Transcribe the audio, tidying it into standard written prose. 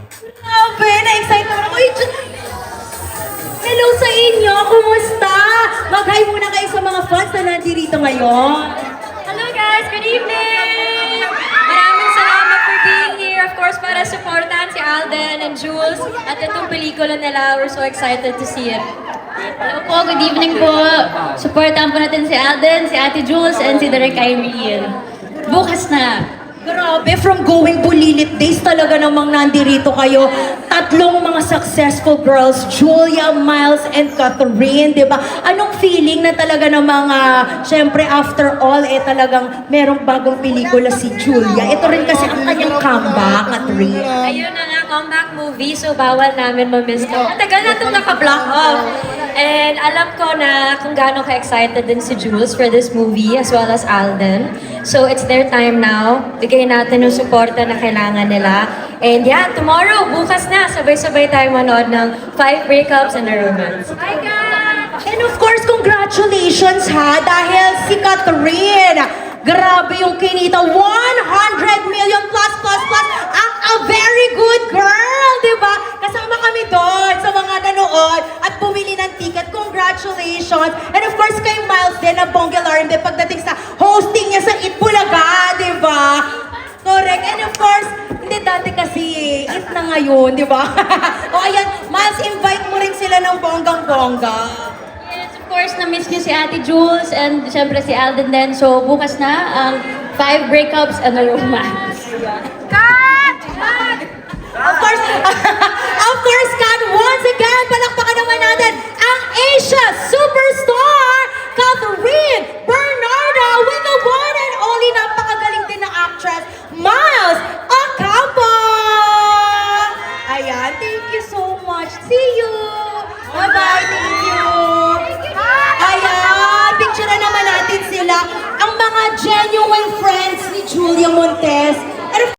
Grabe, na-excite ako. Hello sa inyo, kumusta? Mag-hi muna kayo sa mga fans na nandito ngayon. Hello guys, good evening! Maraming salamat for being here. Of course, para supportahan si Alden and Jules at itong pelikula nila. We're so excited to see it. Hello po, good evening po. Supportahan po natin si Alden, si Ate Jules, and si Direk Irene. Bukas na. Grabe, from going Bulilit days talaga namang nandirito kayo. Tatlong mga successful girls, Julia, Miles, and Catherine, di ba? Anong feeling na talaga namang, syempre after all, talagang merong bagong pelikula si Julia. Ito rin kasi ang kanyang comeback, Catherine. Ayun na nga, comeback movie, so bawal namin ma-miss to. Tagal na itong naka-block off. And alam ko na kung gaano ka-excited din si Jules for this movie as well as Alden. So it's their time now. Bigay natin yung suporta na kailangan nila. And yeah, tomorrow, bukas na, sabay-sabay tayo manood ng 5 Breakups and a Romance. Hi guys! And of course, congratulations ha, dahil si Catherine, grabe yung kinita, 100 million plus. A very good girl, di ba? Kasama kami doon sa mga nanood at bumili ng ticket. Congratulations! And of course, kay Miles din, ang Bonggalar, pagdating sa hosting niya sa Itbulaga, di ba? Correct. And of course, hindi dati kasi it na ngayon, di ba? O ayan, Miles, invite mo rin sila ng bonggang-bongga. Yes, of course, na-miss niyo si Ate Jules and syempre si Alden din. So bukas na ang 5 Breakups and a Romance. Of course, God, once again, palakpakan naman natin ang Asia Superstar, Catherine Bernardo, with the one and only napakagaling din na actress, Miles Ocampo! Ayan, thank you so much. See you! Bye-bye, thank you! Ayan, picture na naman natin sila, ang mga genuine friends ni Julia Montes.